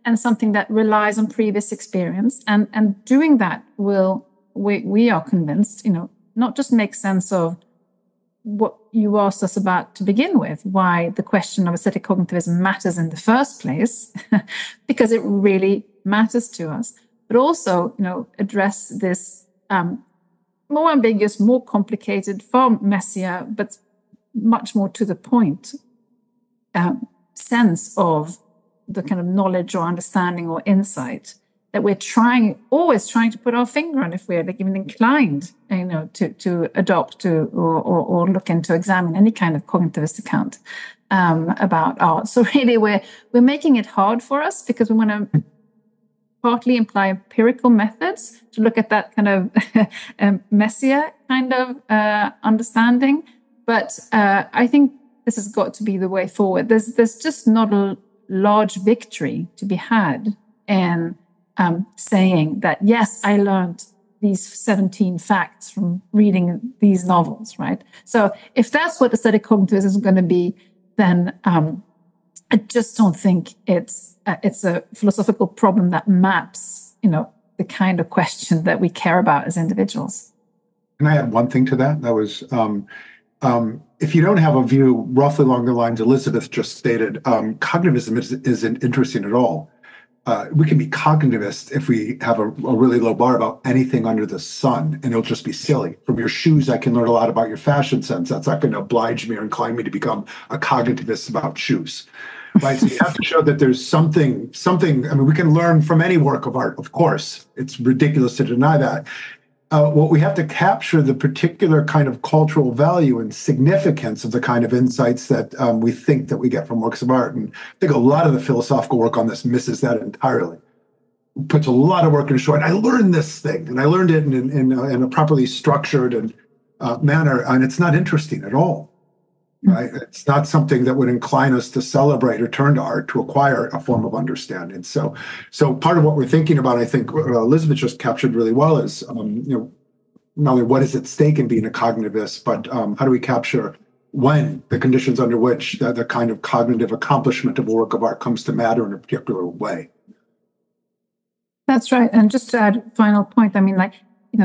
and something that relies on previous experience. And doing that we are convinced, not just make sense of what you asked us about to begin with, why the question of aesthetic cognitivism matters in the first place, because it really matters to us, but also, address this more ambiguous, more complicated, far messier, but much more to the point sense of the kind of knowledge or understanding or insight that we're always trying to put our finger on if we're even inclined, to adopt or look into, examine any kind of cognitivist account about art. So really, we're making it hard for us because we want to partly imply empirical methods to look at that kind of messier kind of understanding. But I think this has got to be the way forward. There's just not a large victory to be had in saying that, yes, I learned these 17 facts from reading these novels, right? So if that's what aesthetic cognitivism is going to be, then I just don't think it's a philosophical problem that maps, the kind of question that we care about as individuals. Can I add one thing to that? That was, if you don't have a view roughly along the lines Elisabeth just stated, cognitivism isn't interesting at all. We can be cognitivist if we have a really low bar about anything under the sun, and it'll just be silly. From your shoes, I can learn a lot about your fashion sense. That's not going to oblige me or incline me to become a cognitivist about shoes, right? So you have to show that there's something. I mean, we can learn from any work of art, of course. It's ridiculous to deny that. What we have to capture the particular kind of cultural value and significance of the kind of insights that we think that we get from works of art. And I think a lot of the philosophical work on this misses that entirely. It puts a lot of work into showing, I learned this thing, and I learned it in a properly structured and manner, and it's not interesting at all. Right? It's not something that would incline us to celebrate or turn to art to acquire a form of understanding. So part of what we're thinking about, I think Elisabeth just captured really well, is not only what is at stake in being a cognitivist, but how do we capture when the conditions under which the kind of cognitive accomplishment of a work of art comes to matter in a particular way. That's right. And just to add a final point, I mean,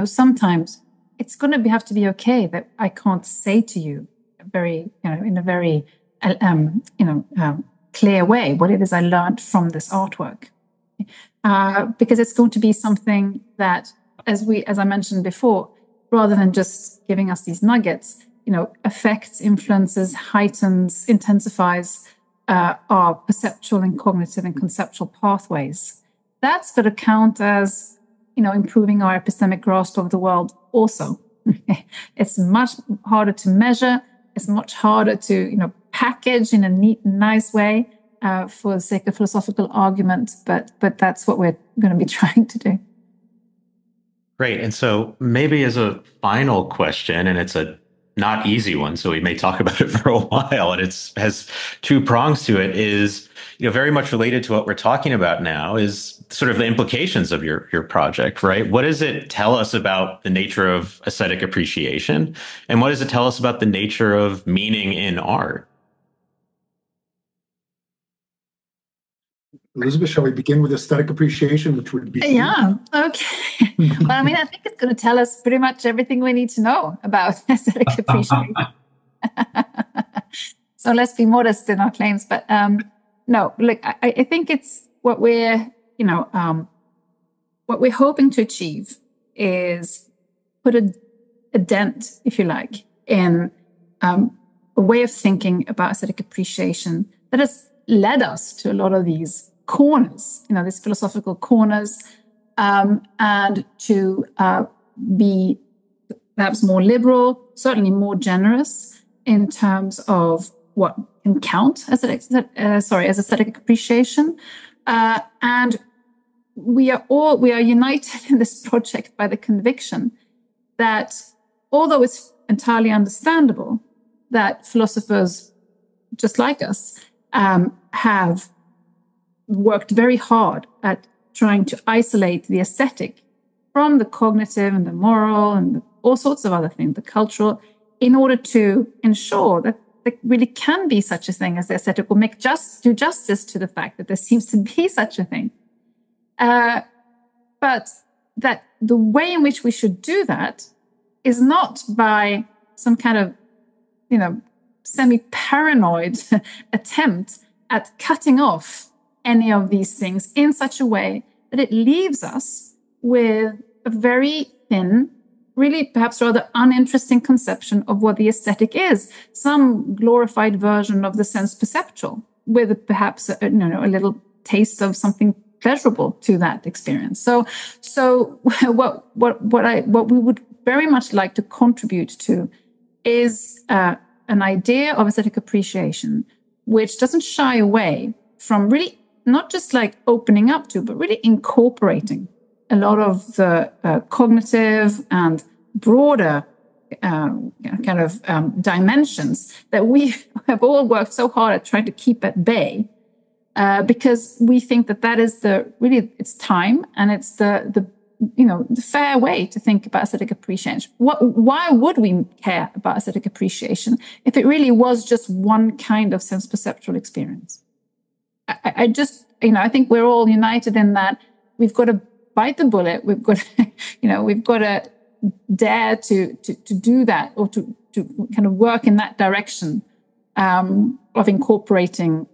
sometimes it's going to have to be okay that I can't say to you in a very clear way what it is I learned from this artwork, because it's going to be something that, as I mentioned before, rather than just giving us these nuggets, affects, influences, heightens, intensifies our perceptual and cognitive and conceptual pathways. That's going to count as improving our epistemic grasp of the world. Also, it's much harder to measure. It's much harder to, package in a neat and nice way for the sake of philosophical argument. But that's what we're going to be trying to do. Great. And so maybe as a final question, and it's a not easy one, so we may talk about it for a while, and it has two prongs to it, is very much related to what we're talking about now, is sort of the implications of your project, right? What does it tell us about the nature of aesthetic appreciation? And what does it tell us about the nature of meaning in art? Elisabeth, shall we begin with aesthetic appreciation, which would be... Yeah, okay. Well, I mean, I think it's going to tell us pretty much everything we need to know about aesthetic appreciation. So let's be modest in our claims. But no, look, I think it's what we're hoping to achieve is put a dent, if you like, in a way of thinking about aesthetic appreciation that has led us to a lot of these corners, these philosophical corners, and to be perhaps more liberal, certainly more generous in terms of what can count as aesthetic appreciation. And we are united in this project by the conviction that although it's entirely understandable that philosophers just like us have worked very hard at trying to isolate the aesthetic from the cognitive and the moral and all sorts of other things, the cultural, in order to ensure that there really can be such a thing as the aesthetic, or do justice to the fact that there seems to be such a thing. But that the way in which we should do that is not by some kind of semi-paranoid attempt at cutting off any of these things in such a way that it leaves us with a very thin, really perhaps rather uninteresting conception of what the aesthetic is, some glorified version of the sense perceptual, with perhaps a little taste of something pleasurable to that experience. So what we would very much like to contribute to is an idea of aesthetic appreciation, which doesn't shy away from really not just like opening up to, but really incorporating a lot of the cognitive and broader dimensions that we have all worked so hard at trying to keep at bay, because we think that is it's time, and it's the fair way to think about aesthetic appreciation. Why would we care about aesthetic appreciation if it really was just one kind of sense perceptual experience? I think we're all united in that we've got to bite the bullet. We've got to dare to do that, or to kind of work in that direction of incorporating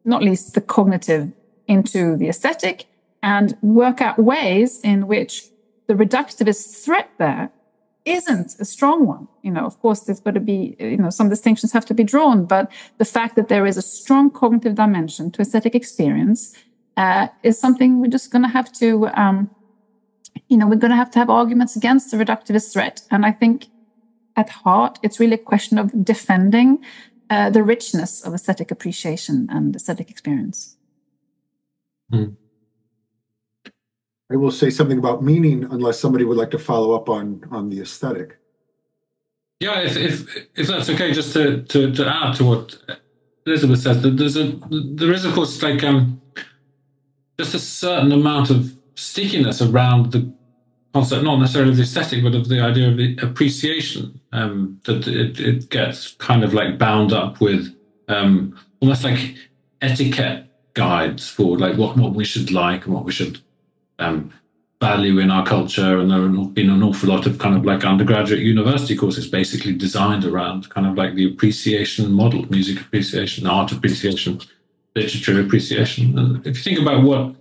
not least the cognitive into the aesthetic, and work out ways in which the reductivist threat there isn't a strong one. Of course, there's got to be, some distinctions have to be drawn, but the fact that there is a strong cognitive dimension to aesthetic experience is something we're just going to have to, we're going to have arguments against the reductivist threat. And I think at heart, it's really a question of defending the richness of aesthetic appreciation and aesthetic experience. I will say something about meaning, unless somebody would like to follow up on the aesthetic. Yeah, if that's okay, just to add to what Elisabeth says, that there is of course like just a certain amount of stickiness around the concept, not necessarily of the aesthetic, but of the idea of the appreciation, that it gets kind of like bound up with almost like etiquette guides for like what we should like and what we should value in our culture. And there have been an awful lot of kind of like undergraduate university courses basically designed around kind of like the appreciation model: music appreciation, art appreciation, literature appreciation. And if you think about what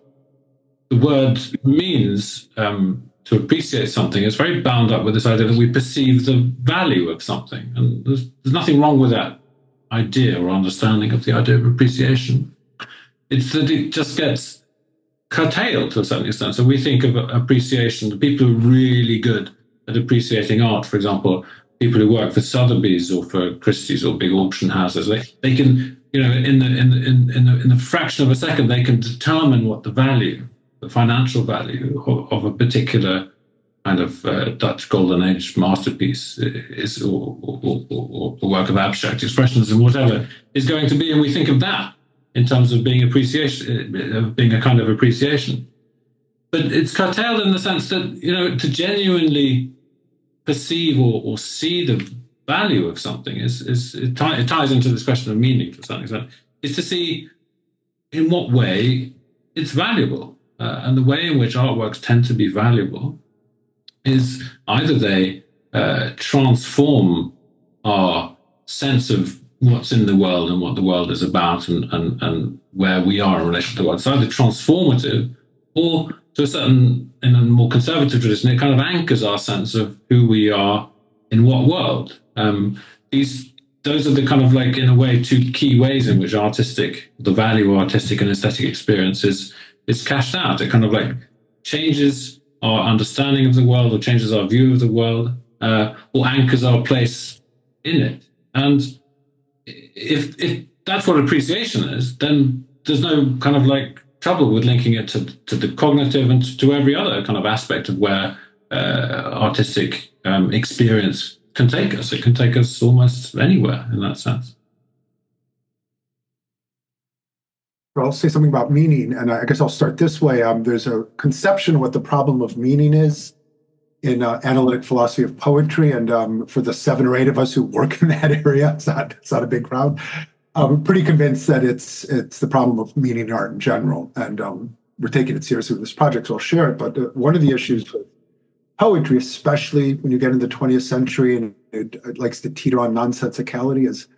the word means, to appreciate something, it's very bound up with this idea that we perceive the value of something. And there's nothing wrong with that idea or understanding of the idea of appreciation. It's that it just gets curtailed to a certain extent. So we think of appreciation, the people who are really good at appreciating art, for example, people who work for Sotheby's or for Christie's or big auction houses, they can, in the fraction of a second, they can determine what the value, the financial value of a particular kind of Dutch Golden Age masterpiece is, or a work of abstract expressionism, whatever, is going to be. And we think of that in terms of being appreciation, of being a kind of appreciation. But it's curtailed in the sense that, to genuinely perceive or see the value of something it ties into this question of meaning to some extent, is to see in what way it's valuable. And the way in which artworks tend to be valuable is either they transform our sense of what's in the world and what the world is about and where we are in relation to the world. It's either transformative, or to a certain, in a more conservative tradition, it kind of anchors our sense of who we are in what world. Those are the kind of like, in a way, two key ways in which the value of artistic and aesthetic experience is cashed out. It kind of like changes our understanding of the world, or changes our view of the world, or anchors our place in it. And if that's what appreciation is, then there's no kind of like trouble with linking it to the cognitive and to every other kind of aspect of where artistic experience can take us. It can take us almost anywhere in that sense. I'll say something about meaning, and I guess I'll start this way. There's a conception of what the problem of meaning is in analytic philosophy of poetry, and for the 7 or 8 of us who work in that area, it's not a big crowd. I'm pretty convinced that it's the problem of meaning in art in general, and we're taking it seriously with this project, so I'll share it. But one of the issues with poetry, especially when you get into the 20th century and it likes to teeter on nonsensicality, is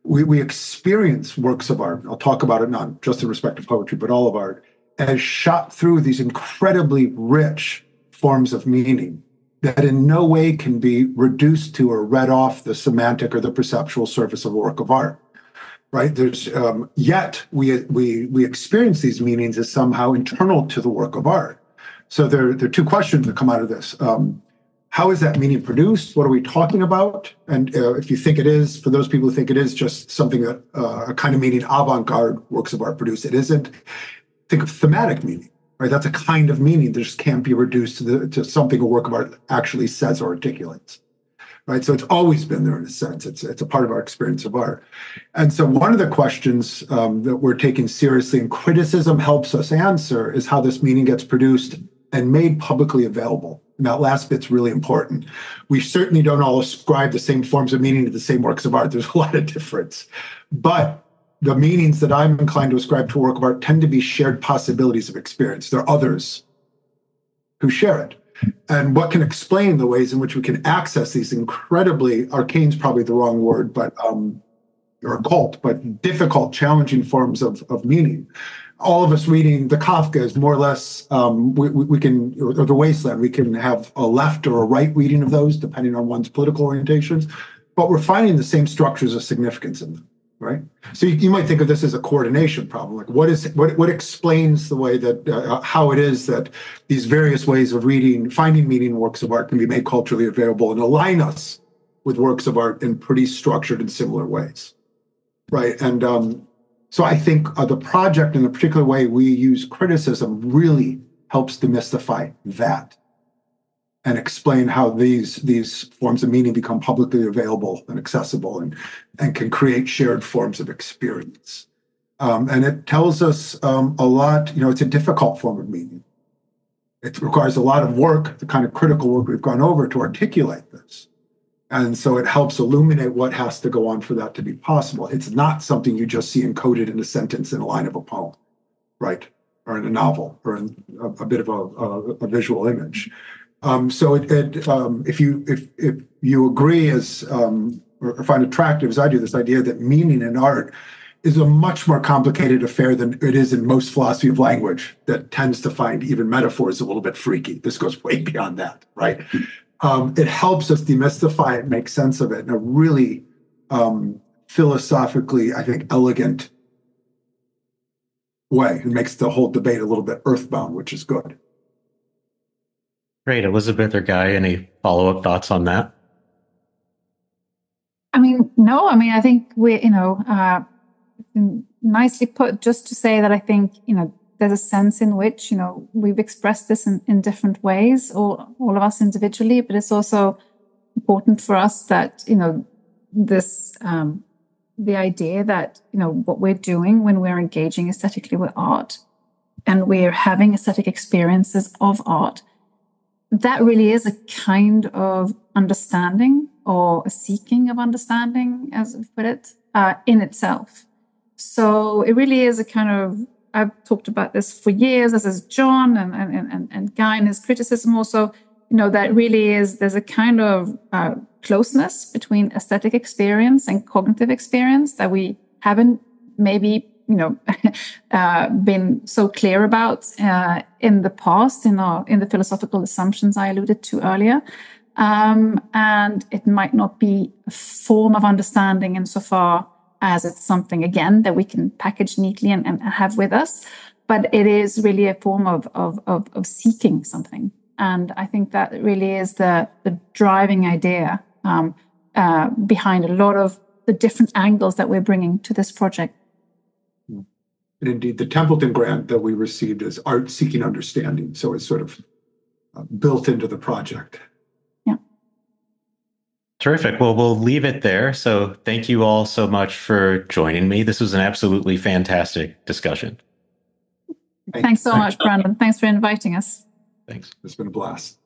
we experience works of art. I'll talk about it not just in respect of poetry, but all of art, as shot through these incredibly rich forms of meaning that in no way can be reduced to or read off the semantic or the perceptual surface of a work of art. Right? There's yet we experience these meanings as somehow internal to the work of art. So there are two questions that come out of this. How is that meaning produced? What are we talking about? And if you think it is, for those people who think it is just something that a kind of meaning avant-garde works of art produce, it isn't. Think of thematic meaning, right? That's a kind of meaning that just can't be reduced to something a work of art actually says or articulates. Right, so it's always been there in a sense. It's a part of our experience of art. And so one of the questions that we're taking seriously and criticism helps us answer is how this meaning gets produced and made publicly available. And that last bit's really important. We certainly don't all ascribe the same forms of meaning to the same works of art. There's a lot of difference. But the meanings that I'm inclined to ascribe to a work of art tend to be shared possibilities of experience. There are others who share it. And what can explain the ways in which we can access these incredibly, arcane's probably the wrong word, but or occult, but difficult, challenging forms of meaning. All of us reading the Kafka is more or less, we can, or The Wasteland, we can have a left or a right reading of those, depending on one's political orientations, but we're finding the same structures of significance in them. Right, so you might think of this as a coordination problem. Like, what explains the way that how it is that these various ways of reading, finding meaning in works of art can be made culturally available and align us with works of art in pretty structured and similar ways, right? And so I think the project, in the particular way we use criticism, really helps demystify that and explain how these forms of meaning become publicly available and accessible and can create shared forms of experience. And it tells us a lot, it's a difficult form of meaning. It requires a lot of work, the kind of critical work we've gone over to articulate this. And so it helps illuminate what has to go on for that to be possible. It's not something you just see encoded in a sentence in a line of a poem, right? Or in a novel, or in a bit of a visual image. So if you agree or find attractive, as I do, this idea that meaning in art is a much more complicated affair than it is in most philosophy of language that tends to find even metaphors a little bit freaky. This goes way beyond that, right? It helps us demystify it, make sense of it in a really philosophically, I think, elegant way. It makes the whole debate a little bit earthbound, which is good. Great. Elisabeth or Guy, any follow-up thoughts on that? I think nicely put, just to say that I think, there's a sense in which, we've expressed this in different ways, all of us individually, but it's also important for us that, this, the idea that, what we're doing when we're engaging aesthetically with art and we're having aesthetic experiences of art, that really is a kind of understanding or a seeking of understanding, as we put it, in itself. So it really is a kind of, I've talked about this for years, as is John and Guy in his criticism also, that really is, there's a kind of closeness between aesthetic experience and cognitive experience that we haven't maybe been so clear about in the past in the philosophical assumptions I alluded to earlier, and it might not be a form of understanding insofar as it's something again that we can package neatly and have with us, but it is really a form of seeking something, and I think that really is the driving idea behind a lot of the different angles that we're bringing to this project. And indeed, the Templeton grant that we received is art seeking understanding. So it's sort of built into the project. Yeah. Terrific. Well, we'll leave it there. So thank you all so much for joining me. This was an absolutely fantastic discussion. Thanks so much, Brandon. Thanks for inviting us. Thanks. It's been a blast.